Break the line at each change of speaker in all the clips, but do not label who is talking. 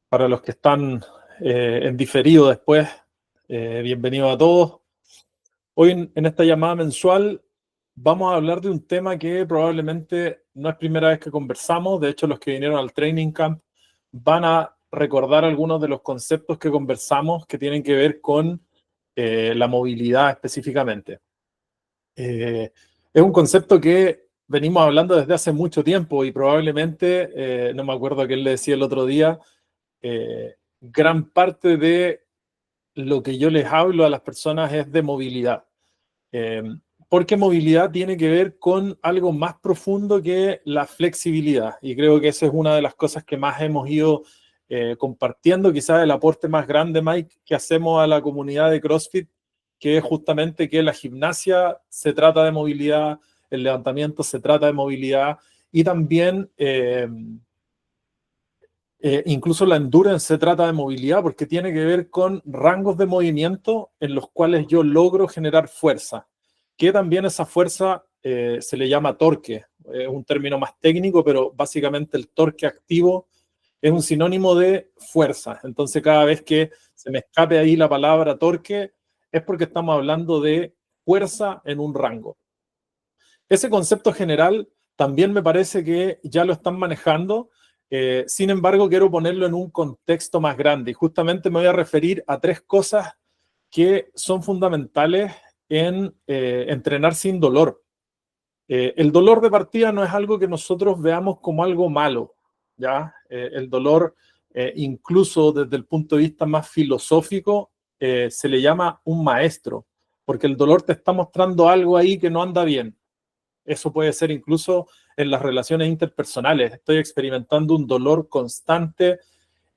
Para los que están en diferido después, bienvenidos a todos. Hoy en esta llamada mensual vamos a hablar de un tema que probablemente no es primera vez que conversamos. De hecho, los que vinieron al Training Camp van a recordar algunos de los conceptos que conversamos que tienen que ver con la movilidad específicamente. Es un concepto que venimos hablando desde hace mucho tiempo y probablemente, no me acuerdo a quién le decía el otro día, gran parte de lo que yo les hablo a las personas es de movilidad. Eh, Porque movilidad tiene que ver con algo más profundo que la flexibilidad. Y creo que esa es una de las cosas que más hemos ido compartiendo, quizás el aporte más grande, Mike, que hacemos a la comunidad de CrossFit, que es justamente que la gimnasia se trata de movilidad, el levantamiento se trata de movilidad y también incluso la endurance se trata de movilidad porque tiene que ver con rangos de movimiento en los cuales yo logro generar fuerza, que también esa fuerza se le llama torque, es un término más técnico, pero básicamente el torque activo es un sinónimo de fuerza. Entonces cada vez que se me escape ahí la palabra torque es porque estamos hablando de fuerza en un rango. Ese concepto general también me parece que ya lo están manejando. Sin embargo, quiero ponerlo en un contexto más grande y justamente me voy a referir a tres cosas que son fundamentales en entrenar sin dolor. El dolor de partida no es algo que nosotros veamos como algo malo, ¿ya? El dolor, incluso desde el punto de vista más filosófico, se le llama un maestro, porque el dolor te está mostrando algo ahí que no anda bien. Eso puede ser incluso en las relaciones interpersonales. Estoy experimentando un dolor constante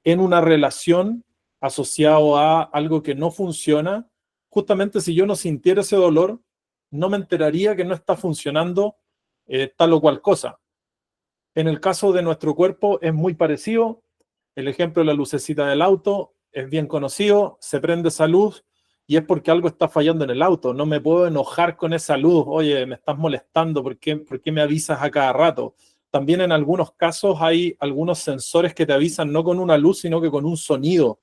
en una relación asociado a algo que no funciona. Justamente si yo no sintiera ese dolor, no me enteraría que no está funcionando tal o cual cosa. En el caso de nuestro cuerpo es muy parecido. El ejemplo de la lucecita del auto es bien conocido. Se prende esa luz y es porque algo está fallando en el auto. No me puedo enojar con esa luz. Oye, me estás molestando. ¿Por qué me avisas a cada rato? También en algunos casos hay algunos sensores que te avisan no con una luz, sino que con un sonido.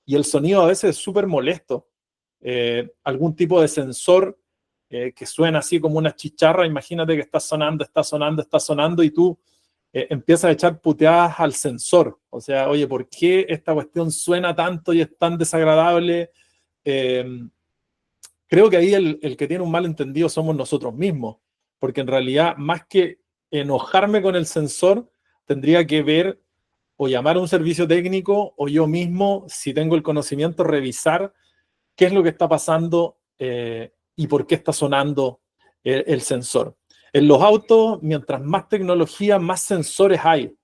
Y el sonido a veces es súper molesto. Algún tipo de sensor que suena así como una chicharra. Imagínate que está sonando, está sonando, está sonando y tú empieza a echar puteadas al sensor. O sea, oye, ¿por qué esta cuestión suena tanto y es tan desagradable? Eh, Creo que ahí el que tiene un malentendido somos nosotros mismos, porque en realidad, más que enojarme con el sensor, tendría que ver o llamar a un servicio técnico o yo mismo, si tengo el conocimiento, revisar qué es lo que está pasando y por qué está sonando el sensor. En los autos, mientras más tecnología, más sensores hay.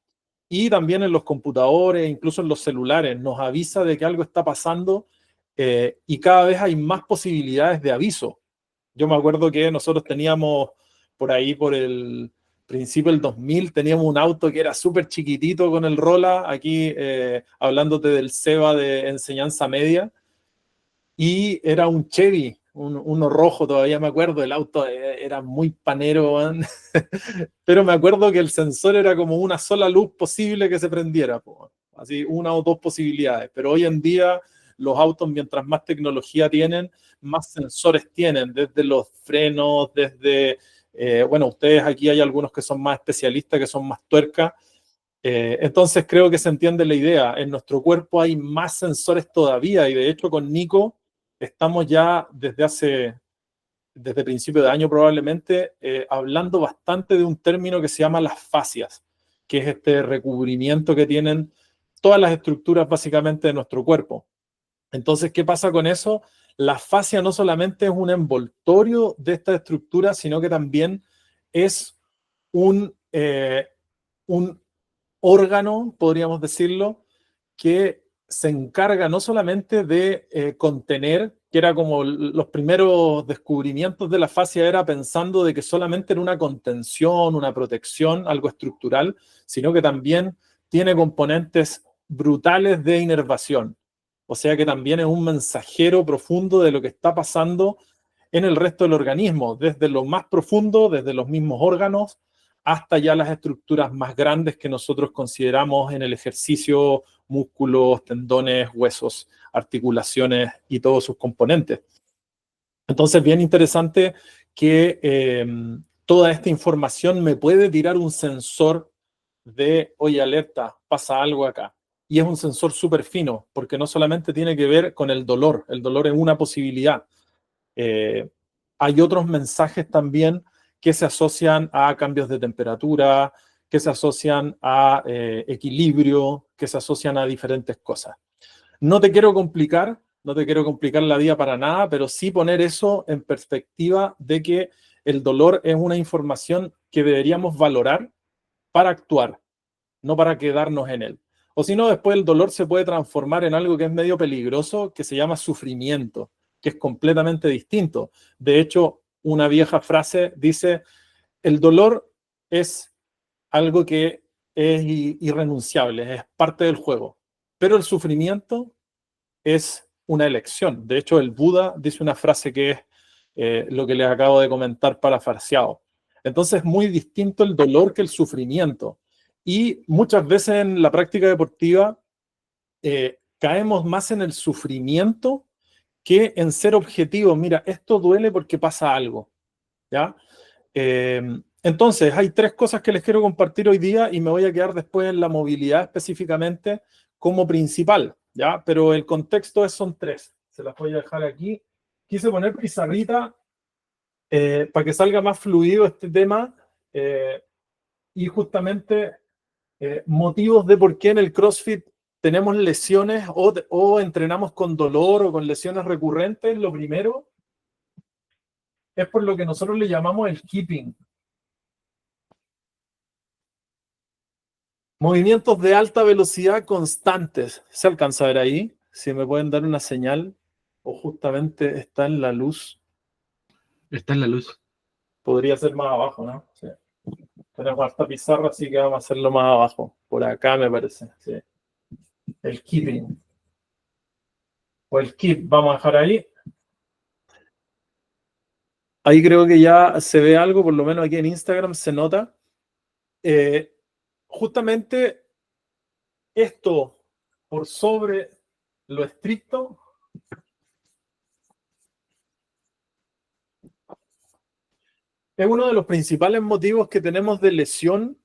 Y también en los computadores, incluso en los celulares, nos avisa de que algo está pasando y cada vez hay más posibilidades de aviso. Yo me acuerdo que nosotros teníamos por ahí, por el principio del 2000, teníamos un auto que era súper chiquitito con el Rola, aquí hablándote del SEBA de enseñanza media, y era un Chevy, uno rojo, todavía me acuerdo, el auto era muy panero, pero me acuerdo que el sensor era como una sola luz posible que se prendiera, po, así una o dos posibilidades, pero hoy en día los autos, mientras más tecnología tienen, más sensores tienen, desde los frenos, desde, bueno, ustedes aquí hay algunos que son más especialistas, que son más tuercas, entonces creo que se entiende la idea. En nuestro cuerpo hay más sensores todavía y de hecho con Nico estamos ya desde principio de año probablemente hablando bastante de un término que se llama las fascias, que es este recubrimiento que tienen todas las estructuras básicamente de nuestro cuerpo. Entonces, ¿qué pasa con eso? La fascia no solamente es un envoltorio de esta estructura, sino que también es un órgano, podríamos decirlo, que se encarga no solamente de contener, que era como los primeros descubrimientos de la fascia, era pensando de que solamente era una contención, una protección, algo estructural, sino que también tiene componentes brutales de inervación. O sea que también es un mensajero profundo de lo que está pasando en el resto del organismo, desde lo más profundo, desde los mismos órganos, hasta ya las estructuras más grandes que nosotros consideramos en el ejercicio: músculos, tendones, huesos, articulaciones y todos sus componentes. Entonces, bien interesante que toda esta información me puede tirar un sensor de, oye, alerta, pasa algo acá. Y es un sensor súper fino, porque no solamente tiene que ver con el dolor es una posibilidad. Hay otros mensajes también que se asocian a cambios de temperatura, que se asocian a equilibrio, que se asocian a diferentes cosas. No te quiero complicar la vida para nada, pero sí poner eso en perspectiva de que el dolor es una información que deberíamos valorar para actuar, no para quedarnos en él. O si no, después el dolor se puede transformar en algo que es medio peligroso, que se llama sufrimiento, que es completamente distinto. De hecho, una vieja frase dice: el dolor es algo que es irrenunciable, es parte del juego, pero el sufrimiento es una elección. De hecho, el Buda dice una frase que es lo que les acabo de comentar parafraseado. Entonces, es muy distinto el dolor que el sufrimiento. Y muchas veces en la práctica deportiva caemos más en el sufrimiento que en ser objetivos. Mira, esto duele porque pasa algo, ¿ya? Entonces, hay 3 cosas que les quiero compartir hoy día y me voy a quedar después en la movilidad específicamente como principal, ¿ya? Pero el contexto son 3. Se las voy a dejar aquí. Quise poner pizarrita para que salga más fluido este tema y justamente motivos de por qué en el CrossFit tenemos lesiones o entrenamos con dolor o con lesiones recurrentes. Lo primero es por lo que nosotros le llamamos el keeping. Movimientos de alta velocidad constantes. ¿Se alcanza a ver ahí? Si me pueden dar una señal. O justamente está en la luz.
Está en la luz.
Podría ser más abajo, ¿no? Sí. Tenemos esta pizarra, así que vamos a hacerlo más abajo. Por acá me parece. Sí. El keeping. O el keep. Vamos a dejar ahí. Ahí creo que ya se ve algo, por lo menos aquí en Instagram se nota. Justamente esto por sobre lo estricto es uno de los principales motivos que tenemos de lesión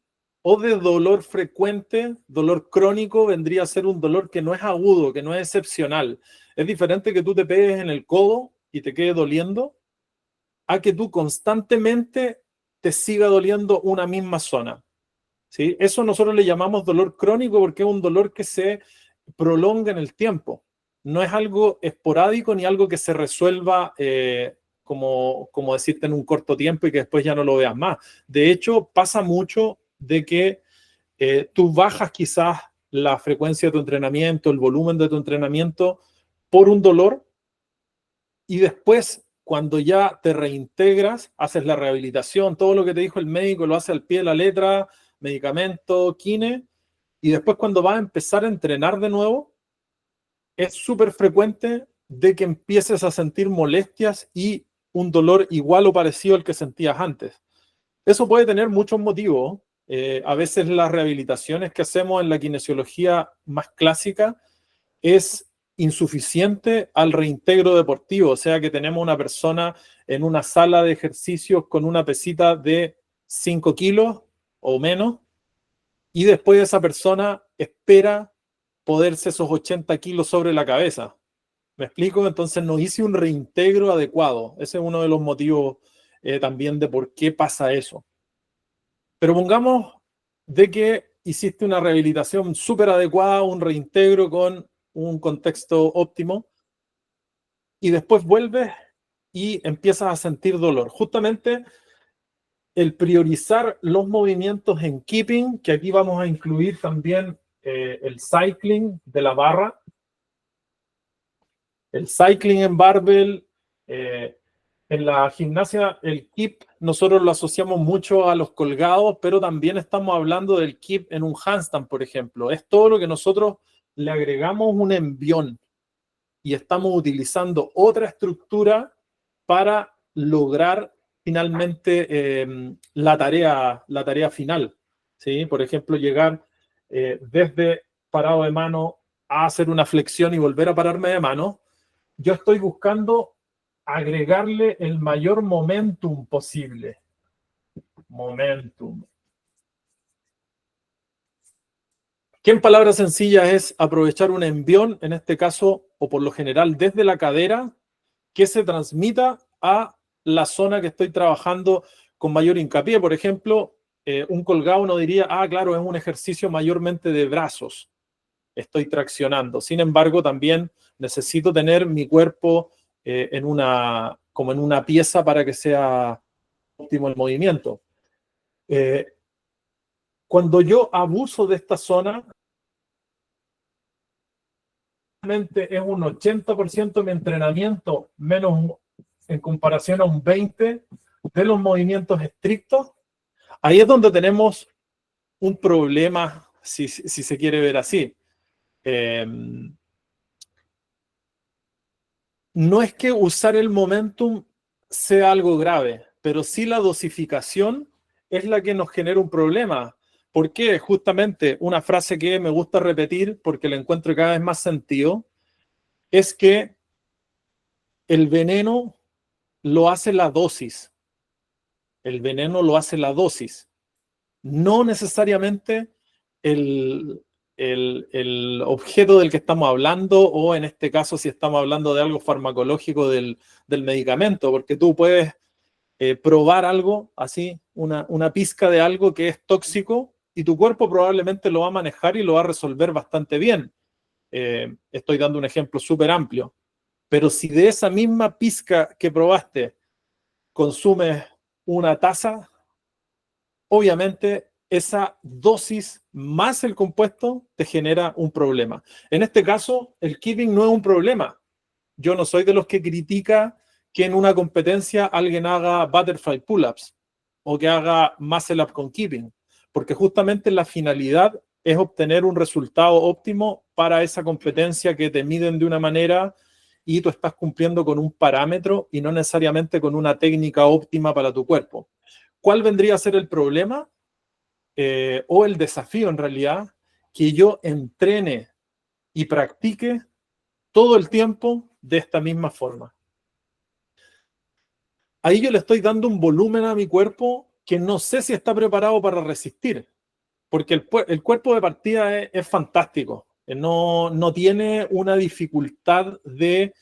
o de dolor frecuente. Dolor crónico vendría a ser un dolor que no es agudo, que no es excepcional. Es diferente que tú te pegues en el codo y te quede doliendo a que tú constantemente te siga doliendo una misma zona. ¿Sí? Eso nosotros le llamamos dolor crónico porque es un dolor que se prolonga en el tiempo. No es algo esporádico ni algo que se resuelva como decirte en un corto tiempo y que después ya no lo veas más. De hecho, pasa mucho de que tú bajas quizás la frecuencia de tu entrenamiento, el volumen de tu entrenamiento por un dolor y después cuando ya te reintegras, haces la rehabilitación, todo lo que te dijo el médico lo hace al pie de la letra, medicamento, kine, y después cuando vas a empezar a entrenar de nuevo, es súper frecuente de que empieces a sentir molestias y un dolor igual o parecido al que sentías antes. Eso puede tener muchos motivos. A veces las rehabilitaciones que hacemos en la kinesiología más clásica es insuficiente al reintegro deportivo, o sea que tenemos una persona en una sala de ejercicios con una pesita de 5 kilos o menos y después esa persona espera poderse esos 80 kilos sobre la cabeza. ¿Me explico? Entonces no hice un reintegro adecuado. Ese es uno de los motivos también de por qué pasa eso. Pero pongamos de que hiciste una rehabilitación súper adecuada, un reintegro con un contexto óptimo, y después vuelves y empiezas a sentir dolor. Justamente el priorizar los movimientos en keeping, que aquí vamos a incluir también el cycling de la barra, el cycling en barbell, en la gimnasia, el keep nosotros lo asociamos mucho a los colgados, pero también estamos hablando del keep en un handstand, por ejemplo. Es todo lo que nosotros le agregamos un envión y estamos utilizando otra estructura para lograr finalmente la tarea final, ¿sí? Por ejemplo, llegar desde parado de mano a hacer una flexión y volver a pararme de mano. Yo estoy buscando agregarle el mayor momentum posible. Momentum. Que en palabras sencillas es aprovechar un envión, en este caso, o por lo general desde la cadera, que se transmita a la zona que estoy trabajando con mayor hincapié. Por ejemplo, un colgado uno diría, ah, claro, es un ejercicio mayormente de brazos. Estoy traccionando. Sin embargo, también necesito tener mi cuerpo como en una pieza para que sea óptimo el movimiento. Cuando yo abuso de esta zona, es un 80% de mi entrenamiento, menos en comparación a un 20% de los movimientos estrictos. Ahí es donde tenemos un problema, si se quiere ver así. No es que usar el momentum sea algo grave, pero sí la dosificación es la que nos genera un problema. ¿Por qué? Justamente una frase que me gusta repetir porque le encuentro cada vez más sentido, es que el veneno lo hace la dosis. El veneno lo hace la dosis. No necesariamente el objeto del que estamos hablando, o en este caso si estamos hablando de algo farmacológico del medicamento, porque tú puedes probar algo así, una pizca de algo que es tóxico, y tu cuerpo probablemente lo va a manejar y lo va a resolver bastante bien. Estoy dando un ejemplo súper amplio. Pero si de esa misma pizca que probaste consumes una taza, obviamente esa dosis más el compuesto te genera un problema. En este caso, el keeping no es un problema. Yo no soy de los que critica que en una competencia alguien haga butterfly pull-ups o que haga muscle up con keeping, porque justamente la finalidad es obtener un resultado óptimo para esa competencia que te miden de una manera y tú estás cumpliendo con un parámetro y no necesariamente con una técnica óptima para tu cuerpo. ¿Cuál vendría a ser el problema? O el desafío en realidad, que yo entrene y practique todo el tiempo de esta misma forma. Ahí yo le estoy dando un volumen a mi cuerpo que no sé si está preparado para resistir, porque el cuerpo de partida es fantástico, no tiene una dificultad de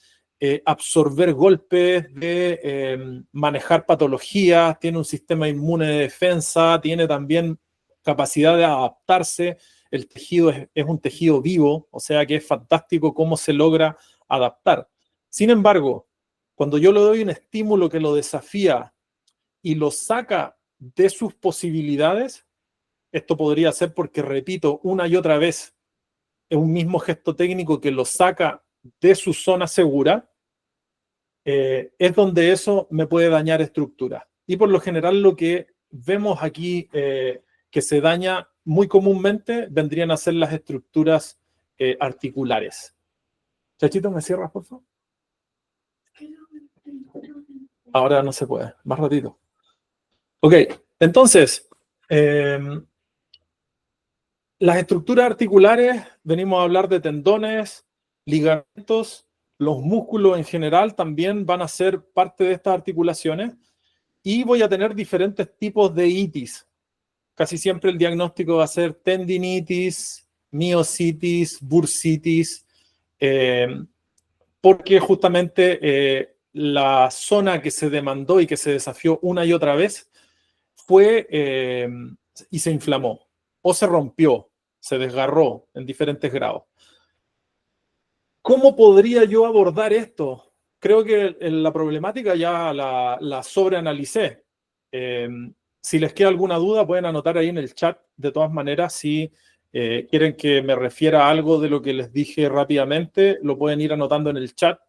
absorber golpes, de manejar patologías, tiene un sistema inmune de defensa, tiene también capacidad de adaptarse. El tejido es un tejido vivo, o sea que es fantástico cómo se logra adaptar. Sin embargo, cuando yo le doy un estímulo que lo desafía y lo saca de sus posibilidades, esto podría ser porque repito una y otra vez un mismo gesto técnico que lo saca de su zona segura, es donde eso me puede dañar estructura. Y por lo general lo que vemos aquí que se daña muy comúnmente vendrían a ser las estructuras articulares. Chachito, ¿me cierras, por favor? Ahora no se puede, más ratito. Ok, entonces, las estructuras articulares, venimos a hablar de tendones, ligamentos, los músculos en general también van a ser parte de estas articulaciones, y voy a tener diferentes tipos de itis. Casi siempre el diagnóstico va a ser tendinitis, miositis, bursitis, porque justamente la zona que se demandó y que se desafió una y otra vez fue y se inflamó o se rompió, se desgarró en diferentes grados. ¿Cómo podría yo abordar esto? Creo que la problemática ya la sobreanalicé. Si les queda alguna duda, pueden anotar ahí en el chat. De todas maneras, si quieren que me refiera a algo de lo que les dije rápidamente, lo pueden ir anotando en el chat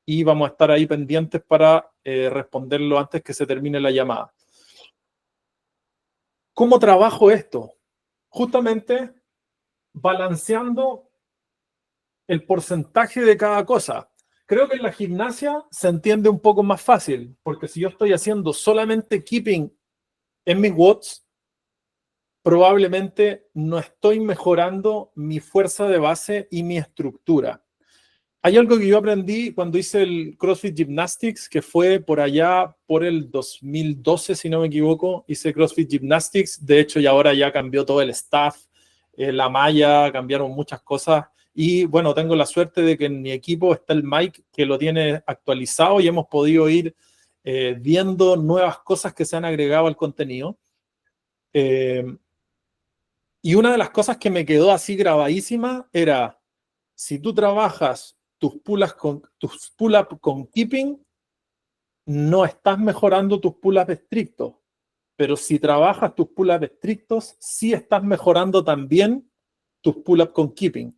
y vamos a estar ahí pendientes para responderlo antes que se termine la llamada. ¿Cómo trabajo esto? Justamente balanceando el porcentaje de cada cosa. Creo que en la gimnasia se entiende un poco más fácil, porque si yo estoy haciendo solamente keeping en mis watts, probablemente no estoy mejorando mi fuerza de base y mi estructura. Hay algo que yo aprendí cuando hice el CrossFit Gymnastics, que fue por allá por el 2012, si no me equivoco, hice CrossFit Gymnastics. De hecho, y ahora ya cambió todo el staff, la malla, cambiaron muchas cosas. Y bueno, tengo la suerte de que en mi equipo está el Mike, que lo tiene actualizado y hemos podido ir viendo nuevas cosas que se han agregado al contenido. Y una de las cosas que me quedó así grabadísima era, si tú trabajas tus pull-ups con keeping, no estás mejorando tus pull-ups estrictos. Pero si trabajas tus pull-ups estrictos, sí estás mejorando también tus pull-ups con keeping.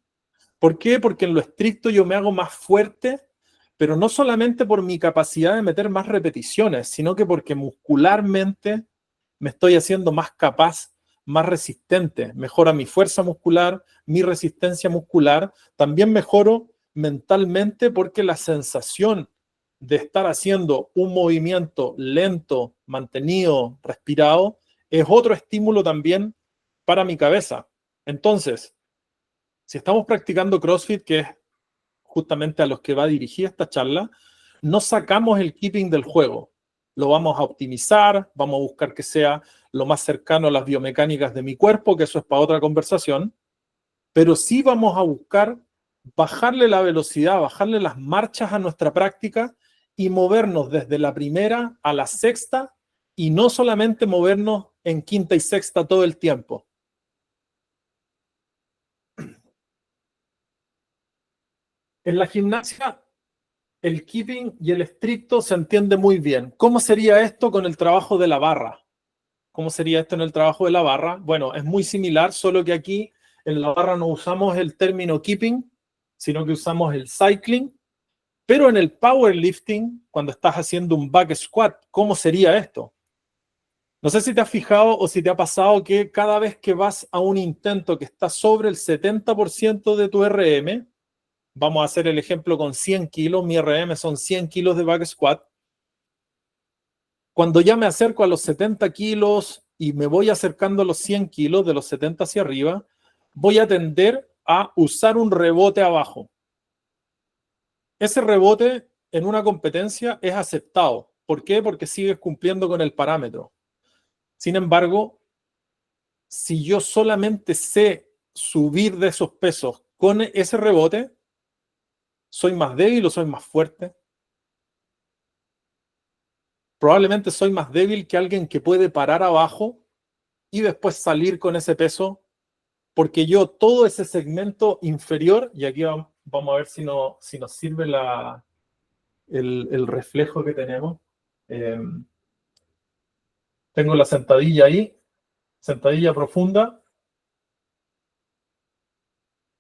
¿Por qué? Porque en lo estricto yo me hago más fuerte, pero no solamente por mi capacidad de meter más repeticiones, sino que porque muscularmente me estoy haciendo más capaz, más resistente. Mejora mi fuerza muscular, mi resistencia muscular. También mejoro mentalmente porque la sensación de estar haciendo un movimiento lento, mantenido, respirado, es otro estímulo también para mi cabeza. Entonces, si estamos practicando CrossFit, que es justamente a los que va dirigida esta charla, no sacamos el keeping del juego. Lo vamos a optimizar, vamos a buscar que sea lo más cercano a las biomecánicas de mi cuerpo, que eso es para otra conversación, pero sí vamos a buscar bajarle la velocidad, bajarle las marchas a nuestra práctica y movernos desde la primera a la sexta y no solamente movernos en quinta y sexta todo el tiempo. En la gimnasia, el keeping y el estricto se entiende muy bien. ¿Cómo sería esto con el trabajo de la barra? ¿Cómo sería esto en el trabajo de la barra? Bueno, es muy similar, solo que aquí en la barra no usamos el término keeping, sino que usamos el cycling. Pero en el powerlifting, cuando estás haciendo un back squat, ¿cómo sería esto? No sé si te has fijado o si te ha pasado que cada vez que vas a un intento que está sobre el 70% de tu RM, vamos a hacer el ejemplo con 100 kilos, mi RM son 100 kilos de back squat. Cuando ya me acerco a los 70 kilos y me voy acercando a los 100 kilos, de los 70 hacia arriba, voy a tender a usar un rebote abajo. Ese rebote en una competencia es aceptado. ¿Por qué? Porque sigues cumpliendo con el parámetro. Sin embargo, si yo solamente sé subir de esos pesos con ese rebote, ¿soy más débil o soy más fuerte? Probablemente soy más débil que alguien que puede parar abajo y después salir con ese peso, porque yo todo ese segmento inferior, y aquí vamos a ver si nos sirve el reflejo que tenemos. Tengo la sentadilla ahí, sentadilla profunda.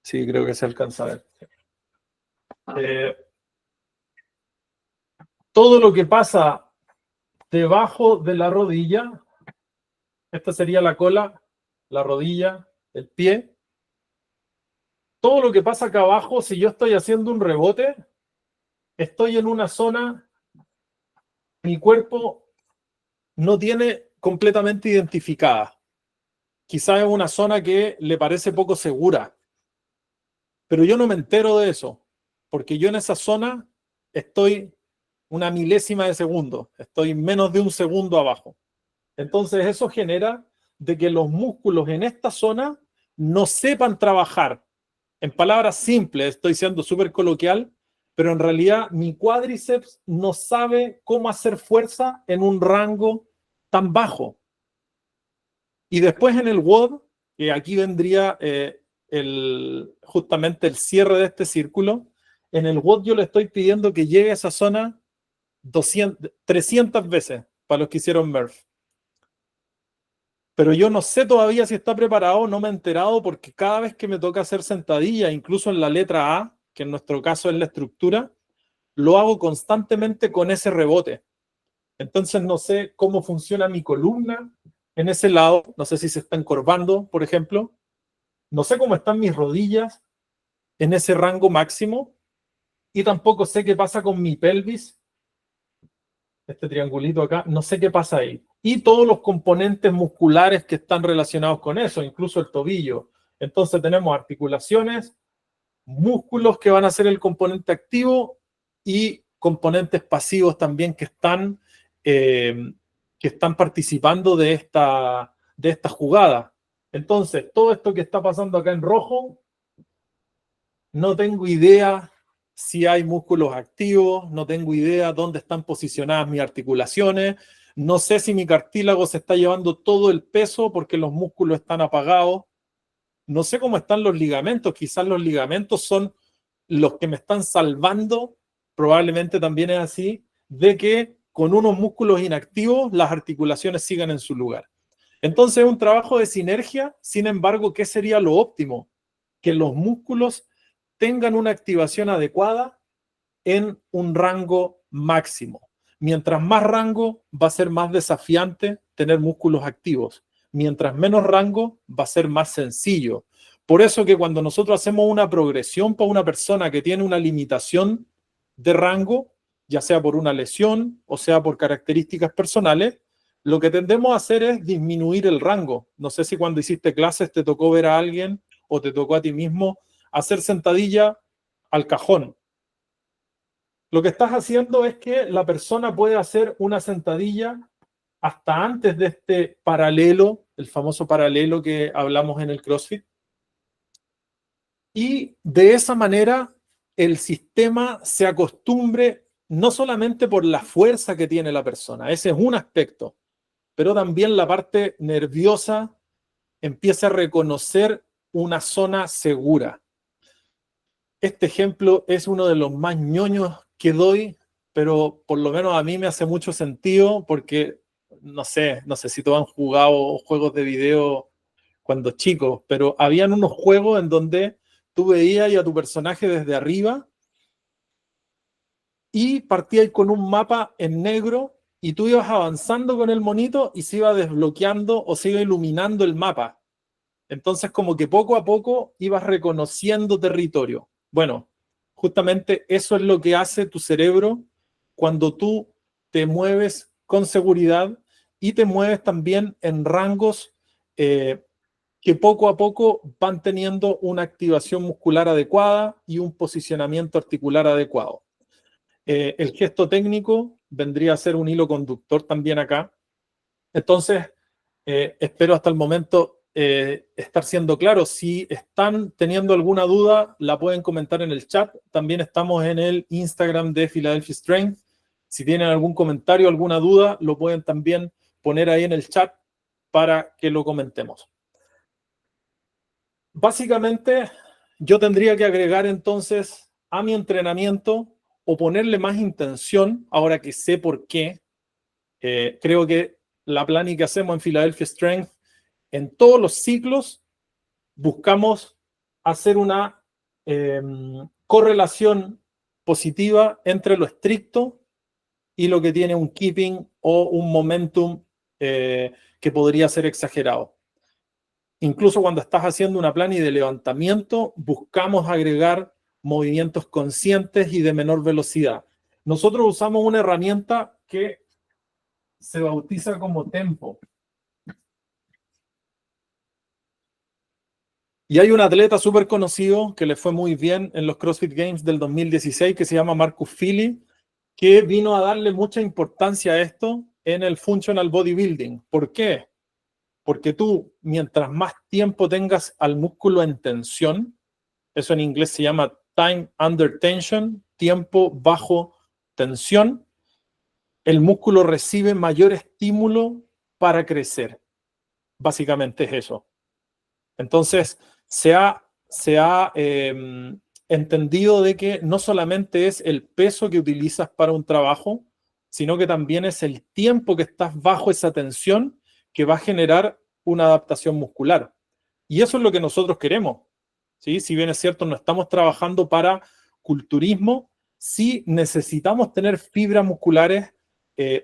Sí, creo que se alcanza a ver. Todo lo que pasa debajo de la rodilla, esta sería la cola, la rodilla, el pie. Todo lo que pasa acá abajo, si yo estoy haciendo un rebote, estoy en una zona, mi cuerpo no tiene completamente identificada. Quizás es una zona que le parece poco segura, pero yo no me entero de eso, porque yo en esa zona estoy una milésima de segundo, estoy menos de un segundo abajo. Entonces eso genera de que los músculos en esta zona no sepan trabajar. En palabras simples, estoy siendo súper coloquial, pero en realidad mi cuádriceps no sabe cómo hacer fuerza en un rango tan bajo. Y después en el WOD, que aquí vendría justamente el cierre de este círculo, en el WOD yo le estoy pidiendo que llegue a esa zona 300 veces para los que hicieron Murph. Pero yo no sé todavía si está preparado, no me he enterado porque cada vez que me toca hacer sentadilla, incluso en la letra A, que en nuestro caso es la estructura, lo hago constantemente con ese rebote. Entonces no sé cómo funciona mi columna en ese lado, no sé si se está encorvando, por ejemplo, no sé cómo están mis rodillas en ese rango máximo, y tampoco sé qué pasa con mi pelvis, este triangulito acá, no sé qué pasa ahí. Y todos los componentes musculares que están relacionados con eso, incluso el tobillo. Entonces tenemos articulaciones, músculos que van a ser el componente activo y componentes pasivos también eh, que están participando de esta jugada. Entonces, todo esto que está pasando acá en rojo, no tengo idea si hay músculos activos, no tengo idea dónde están posicionadas mis articulaciones, no sé si mi cartílago se está llevando todo el peso porque los músculos están apagados, no sé cómo están los ligamentos, quizás los ligamentos son los que me están salvando, probablemente también es así, de que con unos músculos inactivos las articulaciones sigan en su lugar. Entonces es un trabajo de sinergia, sin embargo, ¿qué sería lo óptimo? Que los músculos tengan una activación adecuada en un rango máximo. Mientras más rango, va a ser más desafiante tener músculos activos. Mientras menos rango, va a ser más sencillo. Por eso que cuando nosotros hacemos una progresión para una persona que tiene una limitación de rango, ya sea por una lesión o sea por características personales, lo que tendemos a hacer es disminuir el rango. No sé si cuando hiciste clases te tocó ver a alguien o te tocó a ti mismo hacer sentadilla al cajón. Lo que estás haciendo es que la persona puede hacer una sentadilla hasta antes de este paralelo, el famoso paralelo que hablamos en el CrossFit. Y de esa manera el sistema se acostumbre no solamente por la fuerza que tiene la persona, ese es un aspecto, pero también la parte nerviosa empieza a reconocer una zona segura. Este ejemplo es uno de los más ñoños que doy, pero por lo menos a mí me hace mucho sentido porque no sé si todos han jugado juegos de video cuando chicos, pero habían unos juegos en donde tú veías a tu personaje desde arriba y partías con un mapa en negro y tú ibas avanzando con el monito y se iba desbloqueando o se iba iluminando el mapa. Entonces como que poco a poco ibas reconociendo territorio. Bueno, justamente eso es lo que hace tu cerebro cuando tú te mueves con seguridad y te mueves también en rangos que poco a poco van teniendo una activación muscular adecuada y un posicionamiento articular adecuado. El gesto técnico vendría a ser un hilo conductor también acá. Entonces, espero hasta el momento estar siendo claro. Si están teniendo alguna duda, la pueden comentar en el chat. También estamos en el Instagram de Philadelphia Strength. Si tienen algún comentario, alguna duda, lo pueden también poner ahí en el chat para que lo comentemos. Básicamente, yo tendría que agregar entonces a mi entrenamiento o ponerle más intención, ahora que sé por qué. Creo que la planning que hacemos en Philadelphia Strength, en todos los ciclos, buscamos hacer una correlación positiva entre lo estricto y lo que tiene un keeping o un momentum que podría ser exagerado. Incluso cuando estás haciendo una planning de levantamiento, buscamos agregar movimientos conscientes y de menor velocidad. Nosotros usamos una herramienta que se bautiza como tempo. Y hay un atleta súper conocido que le fue muy bien en los CrossFit Games del 2016 que se llama Marcus Filly, que vino a darle mucha importancia a esto en el Functional Bodybuilding. ¿Por qué? Porque tú, mientras más tiempo tengas al músculo en tensión, eso en inglés se llama time under tension, tiempo bajo tensión, el músculo recibe mayor estímulo para crecer. Básicamente es eso. Entonces, se ha entendido de que no solamente es el peso que utilizas para un trabajo, sino que también es el tiempo que estás bajo esa tensión que va a generar una adaptación muscular. Y eso es lo que nosotros queremos. ¿Sí? Si bien es cierto, no estamos trabajando para culturismo, sí necesitamos tener fibras musculares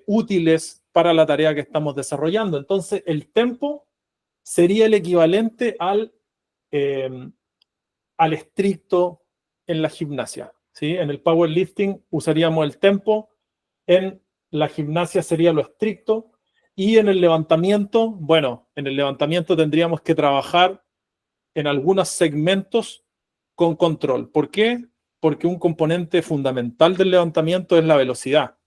útiles para la tarea que estamos desarrollando. Entonces, el tempo sería el equivalente al estricto en la gimnasia. ¿sí? En el powerlifting usaríamos el tempo, en la gimnasia sería lo estricto, y en el levantamiento, bueno, en el levantamiento tendríamos que trabajar en algunos segmentos con control. ¿Por qué? Porque un componente fundamental del levantamiento es la velocidad.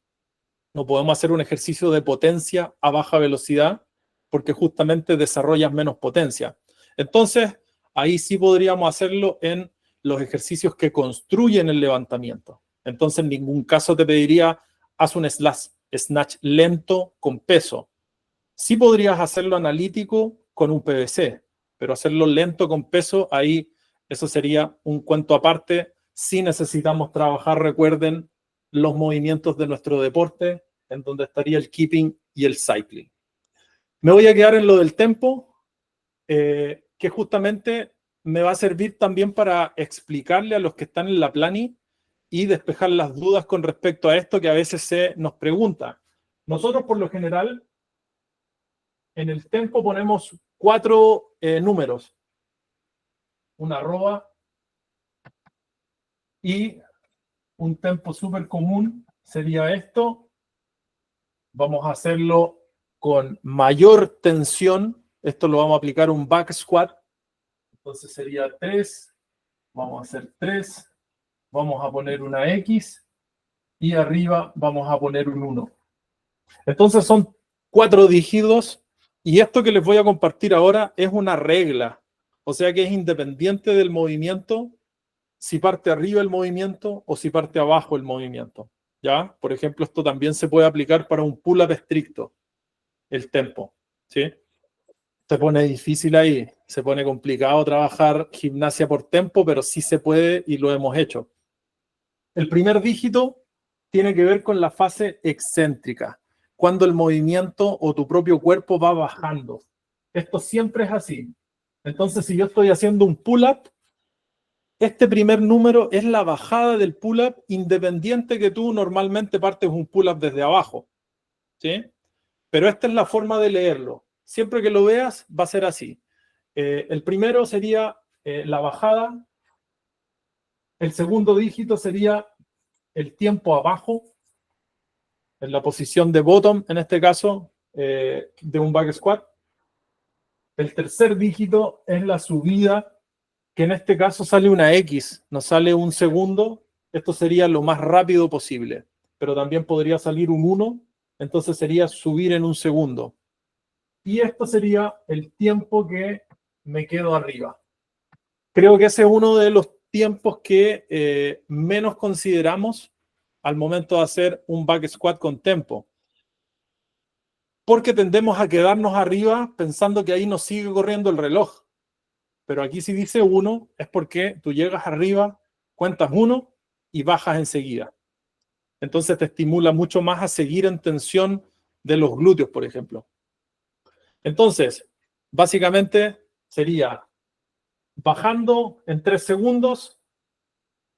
No podemos hacer un ejercicio de potencia a baja velocidad porque justamente desarrollas menos potencia. Entonces, ahí sí podríamos hacerlo en los ejercicios que construyen el levantamiento. Entonces, en ningún caso te pediría, haz un snatch lento con peso. Sí podrías hacerlo analítico con un PVC, pero hacerlo lento con peso, ahí eso sería un cuento aparte. Sí necesitamos trabajar, recuerden, los movimientos de nuestro deporte, en donde estaría el keeping y el cycling. Me voy a quedar en lo del tempo, que justamente me va a servir también para explicarle a los que están en la plani y despejar las dudas con respecto a esto que a veces se nos pregunta. Nosotros, por lo general, en el tempo ponemos 4 números, una arroba y un tempo súper común sería esto. Vamos a hacerlo con mayor tensión. Esto lo vamos a aplicar un back squat. Entonces sería 3. Vamos a hacer 3. Vamos a poner una X y arriba vamos a poner un 1. Entonces son 4 dígitos y esto que les voy a compartir ahora es una regla. O sea que es independiente del movimiento, si parte arriba el movimiento o si parte abajo el movimiento. ¿Ya? Por ejemplo, esto también se puede aplicar para un pull-up estricto, el tempo. ¿Sí? Se pone difícil ahí, se pone complicado trabajar gimnasia por tempo, pero sí se puede y lo hemos hecho. El primer dígito tiene que ver con la fase excéntrica, cuando el movimiento o tu propio cuerpo va bajando. Esto siempre es así. Entonces, si yo estoy haciendo un pull-up, este primer número es la bajada del pull-up, independiente que tú normalmente partes un pull-up desde abajo. ¿Sí? Pero esta es la forma de leerlo. Siempre que lo veas, va a ser así. El primero sería la bajada. El segundo dígito sería el tiempo abajo, en la posición de bottom, en este caso, de un back squat. El tercer dígito es la subida, que en este caso sale una X, no sale un segundo. Esto sería lo más rápido posible, pero también podría salir un 1, entonces sería subir en un segundo. Y esto sería el tiempo que me quedo arriba. Creo que ese es uno de los tiempos que menos consideramos al momento de hacer un back squat con tempo. Porque tendemos a quedarnos arriba pensando que ahí nos sigue corriendo el reloj. Pero aquí si dice 1 es porque tú llegas arriba, cuentas 1 y bajas enseguida. Entonces te estimula mucho más a seguir en tensión de los glúteos, por ejemplo. Entonces, básicamente sería bajando en 3 segundos,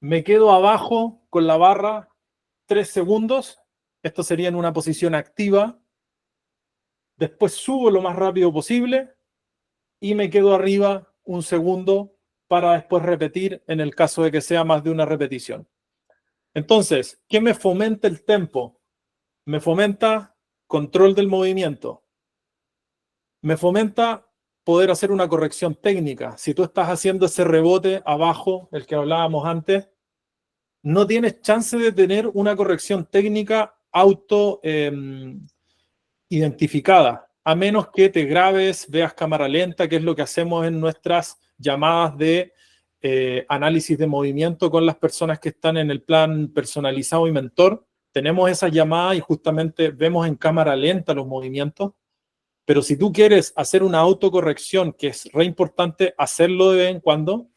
me quedo abajo con la barra 3 segundos, esto sería en una posición activa, después subo lo más rápido posible y me quedo arriba un segundo para después repetir en el caso de que sea más de una repetición. Entonces, ¿qué me fomenta el tempo? Me fomenta control del movimiento. Me fomenta poder hacer una corrección técnica. Si tú estás haciendo ese rebote abajo, el que hablábamos antes, no tienes chance de tener una corrección técnica auto identificada, a menos que te grabes, veas cámara lenta, que es lo que hacemos en nuestras llamadas de análisis de movimiento con las personas que están en el plan personalizado y mentor. Tenemos esa llamada y justamente vemos en cámara lenta los movimientos. Pero si tú quieres hacer una autocorrección, que es re importante hacerlo de vez en cuando,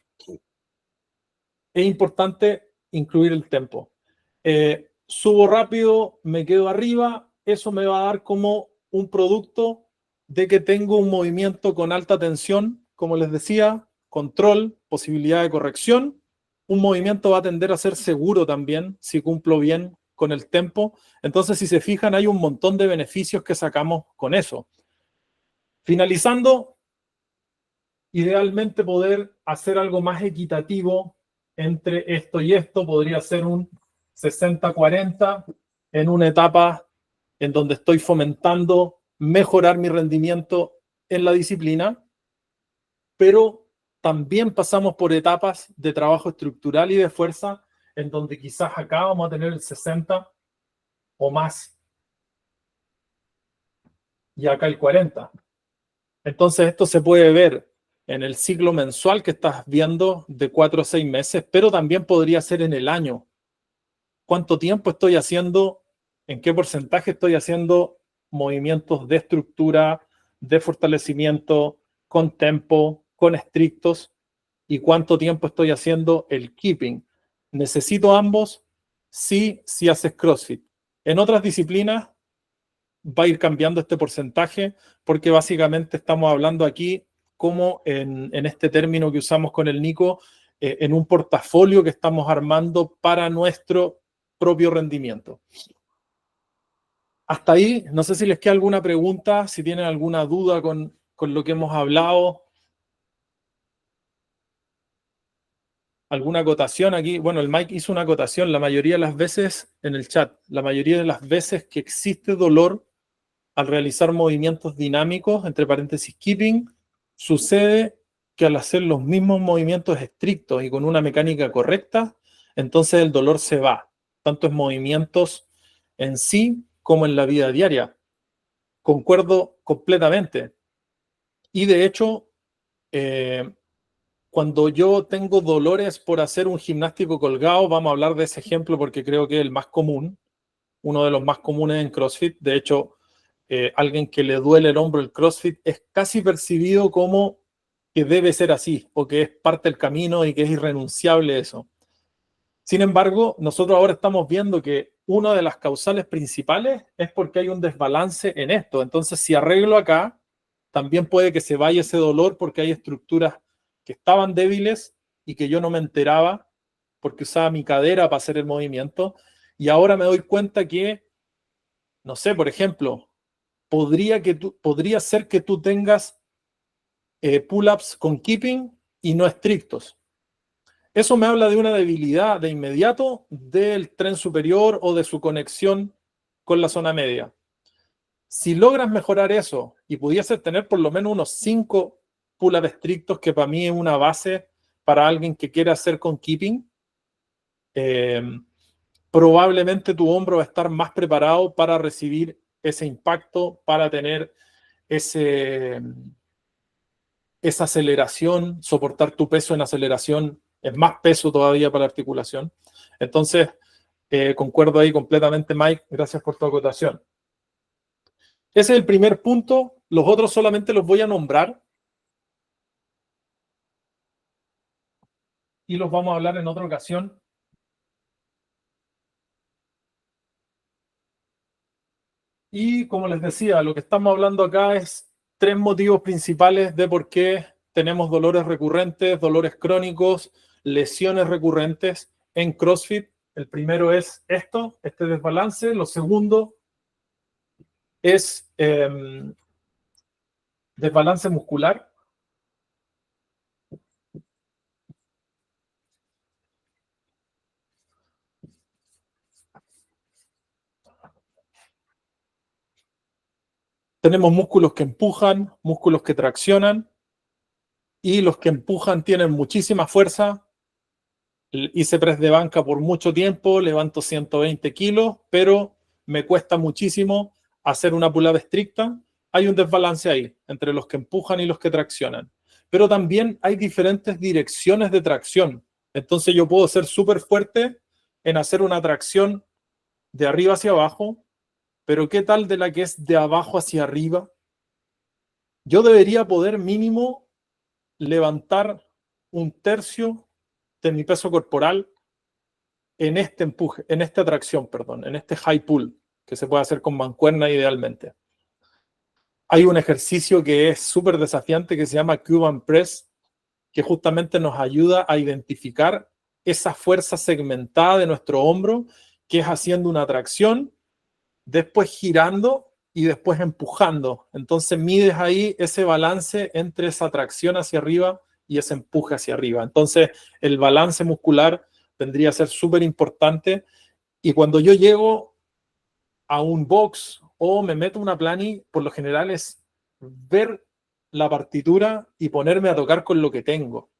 es importante incluir el tempo. Subo rápido, me quedo arriba, eso me va a dar como un producto de que tengo un movimiento con alta tensión, como les decía, control, posibilidad de corrección. Un movimiento va a tender a ser seguro también si cumplo bien con el tempo. Entonces, si se fijan, hay un montón de beneficios que sacamos con eso. Finalizando, idealmente poder hacer algo más equitativo entre esto y esto, podría ser un 60-40 en una etapa en donde estoy fomentando mejorar mi rendimiento en la disciplina, pero también pasamos por etapas de trabajo estructural y de fuerza en donde quizás acá vamos a tener el 60 o más y acá el 40. Entonces esto se puede ver en el ciclo mensual que estás viendo de 4 a 6 meses, pero también podría ser en el año. ¿Cuánto tiempo estoy haciendo? ¿En qué porcentaje estoy haciendo movimientos de estructura, de fortalecimiento, con tempo, con estrictos? ¿Y cuánto tiempo estoy haciendo el keeping? ¿Necesito ambos? Sí, si haces CrossFit. En otras disciplinas va a ir cambiando este porcentaje porque básicamente estamos hablando aquí como en este término que usamos con el Nico, en un portafolio que estamos armando para nuestro propio rendimiento. Hasta ahí, no sé si les queda alguna pregunta, si tienen alguna duda con lo que hemos hablado. ¿Alguna acotación aquí? Bueno, el Mike hizo una acotación la mayoría de las veces en el chat. La mayoría de las veces que existe dolor al realizar movimientos dinámicos, entre paréntesis keeping, sucede que al hacer los mismos movimientos estrictos y con una mecánica correcta, entonces el dolor se va, tanto en movimientos en sí como en la vida diaria. Concuerdo completamente. Y de hecho, cuando yo tengo dolores por hacer un gimnástico colgado, vamos a hablar de ese ejemplo porque creo que es el más común, uno de los más comunes en CrossFit. De hecho, alguien que le duele el hombro el CrossFit es casi percibido como que debe ser así o que es parte del camino y que es irrenunciable eso. Sin embargo, nosotros ahora estamos viendo que una de las causales principales es porque hay un desbalance en esto. Entonces, si arreglo acá, también puede que se vaya ese dolor porque hay estructuras que estaban débiles y que yo no me enteraba porque usaba mi cadera para hacer el movimiento. Y ahora me doy cuenta que, no sé, por ejemplo, podría ser que tú tengas pull-ups con keeping y no estrictos. Eso me habla de una debilidad de inmediato del tren superior o de su conexión con la zona media. Si logras mejorar eso y pudieses tener por lo menos unos 5 pull-ups estrictos, que para mí es una base para alguien que quiera hacer con keeping, probablemente tu hombro va a estar más preparado para recibir ese impacto, para tener esa aceleración, soportar tu peso en aceleración, es más peso todavía para la articulación. Entonces, concuerdo ahí completamente, Mike, gracias por tu acotación. Ese es el primer punto, los otros solamente los voy a nombrar y los vamos a hablar en otra ocasión. Y como les decía, lo que estamos hablando acá es 3 motivos principales de por qué tenemos dolores recurrentes, dolores crónicos, lesiones recurrentes en CrossFit. El primero es este desbalance. Lo segundo es desbalance muscular. Tenemos músculos que empujan, músculos que traccionan, y los que empujan tienen muchísima fuerza. Hice press de banca por mucho tiempo, levanto 120 kilos, pero me cuesta muchísimo hacer una pull-up estricta. Hay un desbalance ahí entre los que empujan y los que traccionan. Pero también hay diferentes direcciones de tracción. Entonces yo puedo ser súper fuerte en hacer una tracción de arriba hacia abajo, pero ¿qué tal de la que es de abajo hacia arriba? Yo debería poder mínimo levantar un tercio de mi peso corporal en este empuje, en esta tracción, perdón, en este high pull, que se puede hacer con mancuerna idealmente. Hay un ejercicio que es súper desafiante que se llama Cuban Press, que justamente nos ayuda a identificar esa fuerza segmentada de nuestro hombro, que es haciendo una tracción, después girando y después empujando. Entonces mides ahí ese balance entre esa tracción hacia arriba y ese empuje hacia arriba. Entonces, el balance muscular vendría a ser súper importante. Y cuando yo llego a un box o me meto una plani, por lo general es ver la partitura y ponerme a tocar con lo que tengo.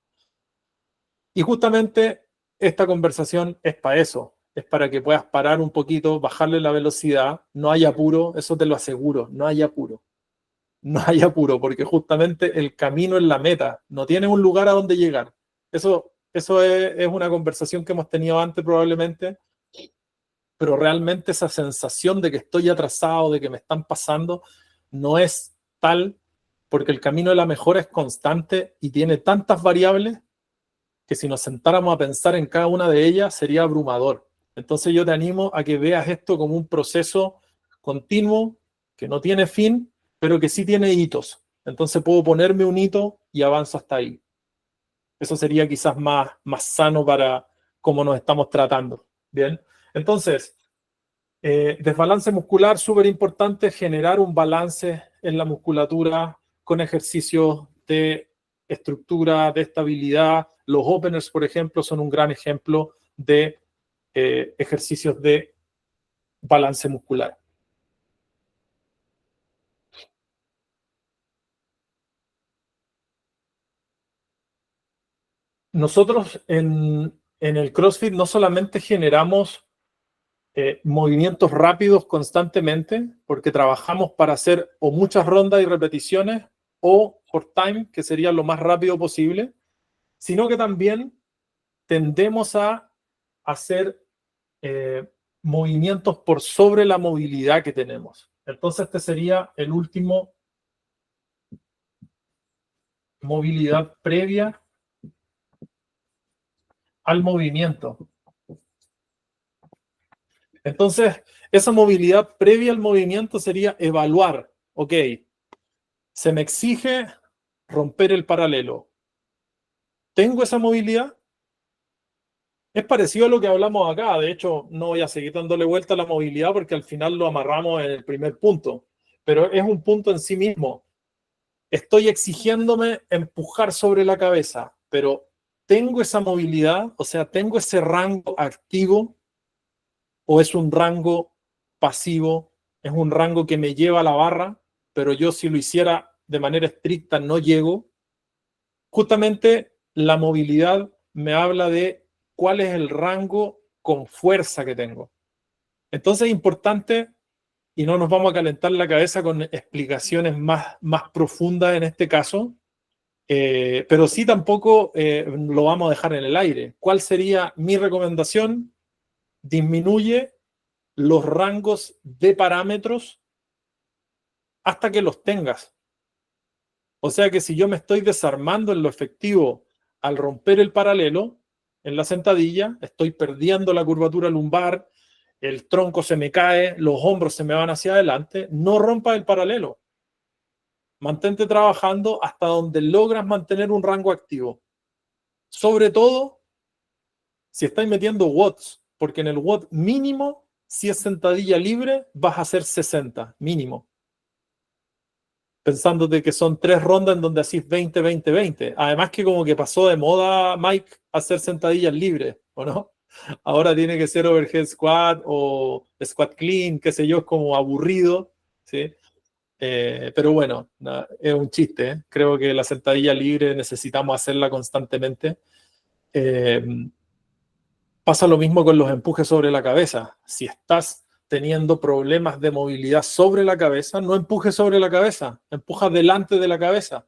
Y justamente esta conversación es para eso, es para que puedas parar un poquito, bajarle la velocidad, no hay apuro, eso te lo aseguro, no hay apuro. No hay apuro, porque justamente el camino es la meta, no tienes un lugar a donde llegar. Eso es una conversación que hemos tenido antes probablemente, pero realmente esa sensación de que estoy atrasado, de que me están pasando, no es tal, porque el camino de la mejora es constante y tiene tantas variables que si nos sentáramos a pensar en cada una de ellas sería abrumador. Entonces yo te animo a que veas esto como un proceso continuo, que no tiene fin, pero que sí tiene hitos. Entonces puedo ponerme un hito y avanzo hasta ahí. Eso sería quizás más sano para cómo nos estamos tratando. Bien, entonces, desbalance muscular, súper importante, generar un balance en la musculatura con ejercicios de estructura, de estabilidad. Los openers, por ejemplo, son un gran ejemplo de ejercicios de balance muscular. Nosotros en el CrossFit no solamente generamos movimientos rápidos constantemente, porque trabajamos para hacer o muchas rondas y repeticiones o por time, que sería lo más rápido posible, sino que también tendemos a hacer movimientos por sobre la movilidad que tenemos. Entonces este sería el último, movilidad previa al movimiento. Entonces, esa movilidad previa al movimiento sería evaluar, ok, se me exige romper el paralelo. ¿Tengo esa movilidad? Es parecido a lo que hablamos acá. De hecho, no voy a seguir dándole vuelta a la movilidad porque al final lo amarramos en el primer punto. Pero es un punto en sí mismo. Estoy exigiéndome empujar sobre la cabeza, pero ¿tengo esa movilidad? O sea, ¿tengo ese rango activo o es un rango pasivo? Es un rango que me lleva a la barra, pero yo si lo hiciera de manera estricta no llego. Justamente la movilidad me habla de cuál es el rango con fuerza que tengo. Entonces es importante, y no nos vamos a calentar la cabeza con explicaciones más profundas en este caso, pero sí tampoco lo vamos a dejar en el aire. ¿Cuál sería mi recomendación? Disminuye los rangos de parámetros hasta que los tengas. O sea que si yo me estoy desarmando en lo efectivo al romper el paralelo en la sentadilla, estoy perdiendo la curvatura lumbar, el tronco se me cae, los hombros se me van hacia adelante, no rompas el paralelo. Mantente trabajando hasta donde logras mantener un rango activo. Sobre todo si estáis metiendo watts, porque en el watt mínimo, si es sentadilla libre, vas a hacer 60 mínimo. Pensándote que son 3 rondas en donde hacís 20, 20, 20. Además que como que pasó de moda, Mike, hacer sentadillas libres, ¿o no? Ahora tiene que ser overhead squat o squat clean, qué sé yo, es como aburrido, ¿sí? Pero bueno, es un chiste, ¿eh? Creo que la sentadilla libre necesitamos hacerla constantemente. Pasa lo mismo con los empujes sobre la cabeza. Si estás teniendo problemas de movilidad sobre la cabeza, no empujes sobre la cabeza, empuja delante de la cabeza.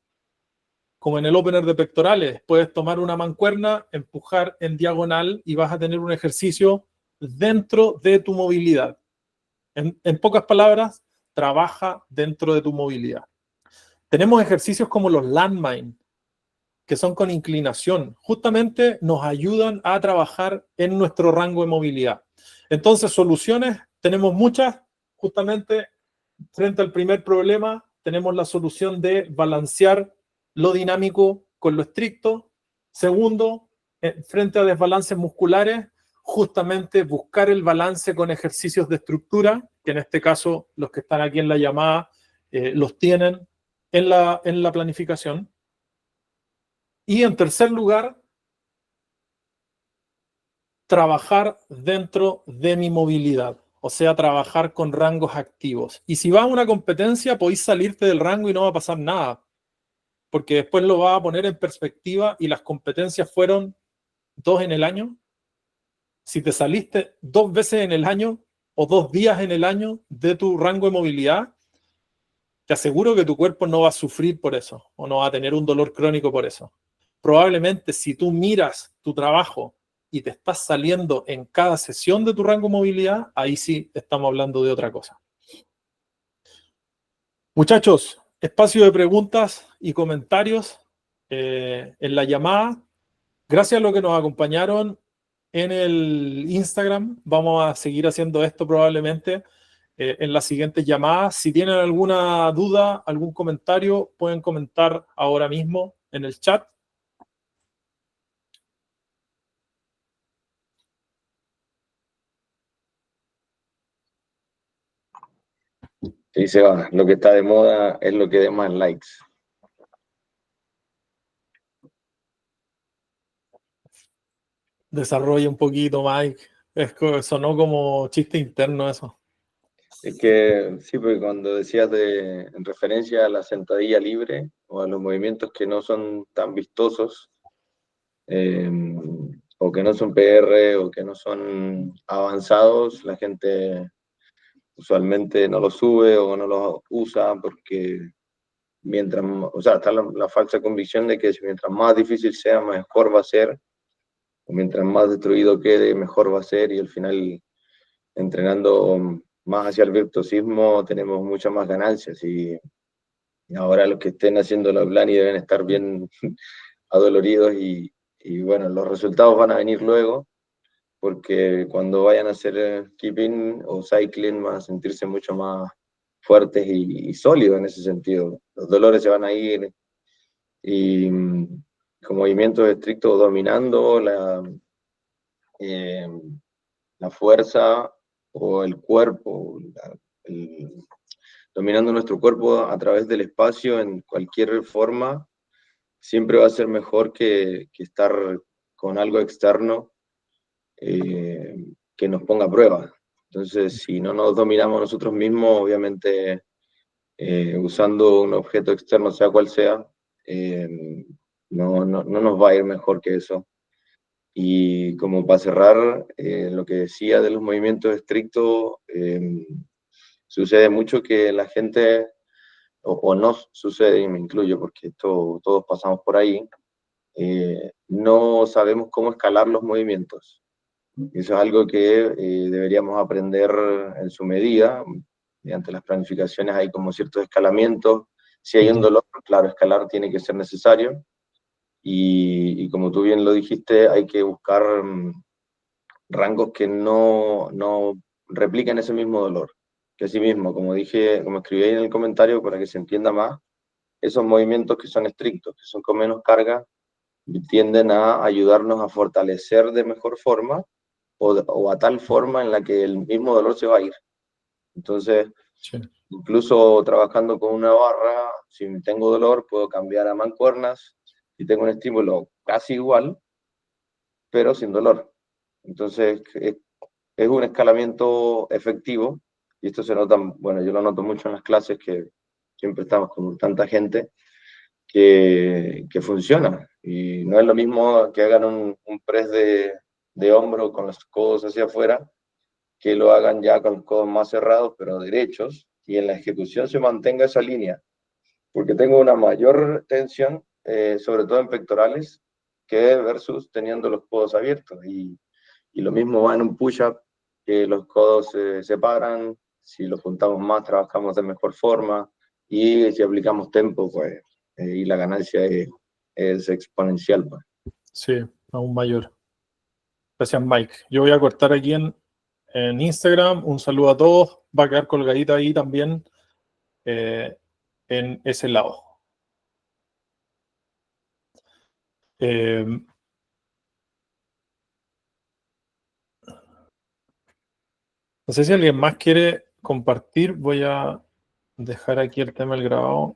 Como en el opener de pectorales, puedes tomar una mancuerna, empujar en diagonal y vas a tener un ejercicio dentro de tu movilidad. En pocas palabras, trabaja dentro de tu movilidad. Tenemos ejercicios como los landmine, que son con inclinación, justamente nos ayudan a trabajar en nuestro rango de movilidad. Entonces, soluciones tenemos muchas, justamente frente al primer problema, tenemos la solución de balancear lo dinámico con lo estricto. Segundo, frente a desbalances musculares, justamente buscar el balance con ejercicios de estructura, que en este caso los que están aquí en la llamada los tienen en la planificación. Y en tercer lugar, trabajar dentro de mi movilidad, o sea, trabajar con rangos activos. Y si vas a una competencia, podéis salirte del rango y no va a pasar nada, porque después lo vas a poner en perspectiva y las competencias fueron 2 en el año. Si te saliste 2 veces en el año o 2 días en el año de tu rango de movilidad, te aseguro que tu cuerpo no va a sufrir por eso o no va a tener un dolor crónico por eso. Probablemente si tú miras tu trabajo y te estás saliendo en cada sesión de tu rango de movilidad, ahí sí estamos hablando de otra cosa. Muchachos, espacio de preguntas y comentarios en la llamada. Gracias a los que nos acompañaron en el Instagram. Vamos a seguir haciendo esto probablemente en las siguientes llamadas. Si tienen alguna duda, algún comentario, pueden comentar ahora mismo en el chat.
Sí, Seba, lo que está de moda es lo que dé más likes.
Desarrolla un poquito, Mike. Sonó como chiste interno eso.
Es que sí, porque cuando decías en referencia a la sentadilla libre o a los movimientos que no son tan vistosos, eh, o que no son PR o que no son avanzados, la gente usualmente no los sube o no los usa porque mientras, o sea, está la falsa convicción de que mientras más difícil sea, mejor va a ser, o mientras más destruido quede, mejor va a ser, y al final entrenando más hacia el virtuosismo tenemos muchas más ganancias, y ahora los que estén haciendo la plan y deben estar bien adoloridos, y bueno, los resultados van a venir luego, porque cuando vayan a hacer keeping o cycling van a sentirse mucho más fuertes y sólidos en ese sentido. Los dolores se van a ir, y con movimientos estrictos dominando eh, la fuerza o el cuerpo, dominando nuestro cuerpo a través del espacio en cualquier forma, siempre va a ser mejor que estar con algo externo que nos ponga a prueba. Entonces, si no nos dominamos nosotros mismos, obviamente usando un objeto externo, sea cual sea, no nos va a ir mejor que eso. Y como para cerrar, lo que decía de los movimientos estrictos, sucede mucho que la gente, o no sucede, y me incluyo porque esto todos pasamos por ahí, no sabemos cómo escalar los movimientos. Eso es algo que deberíamos aprender en su medida. Mediante las planificaciones hay como ciertos escalamientos. Si hay un dolor, claro, escalar tiene que ser necesario. Y como tú bien lo dijiste, hay que buscar rangos que no repliquen ese mismo dolor. Que así mismo, como dije, como escribí ahí en el comentario, para que se entienda más, esos movimientos que son estrictos, que son con menos carga, tienden a ayudarnos a fortalecer de mejor forma, o a tal forma en la que el mismo dolor se va a ir. Entonces, sí, incluso trabajando con una barra, si tengo dolor, puedo cambiar a mancuernas y tengo un estímulo casi igual, pero sin dolor. Entonces, es un escalamiento efectivo, y esto se nota, bueno, yo lo noto mucho en las clases, que siempre estamos con tanta gente, que funciona. Y no es lo mismo que hagan un press de hombro con los codos hacia afuera, que lo hagan ya con los codos más cerrados, pero derechos, y en la ejecución se mantenga esa línea, porque tengo una mayor tensión, sobre todo en pectorales, que versus teniendo los codos abiertos. Y lo mismo va en un push-up, que los codos se separan, si los juntamos más trabajamos de mejor forma, y si aplicamos tempo, pues, y la ganancia es exponencial, pues.
Sí, aún mayor. Gracias, Mike. Yo voy a cortar aquí en Instagram. Un saludo a todos. Va a quedar colgadita ahí también en ese lado. No sé si alguien más quiere compartir. Voy a dejar aquí el tema del grabado.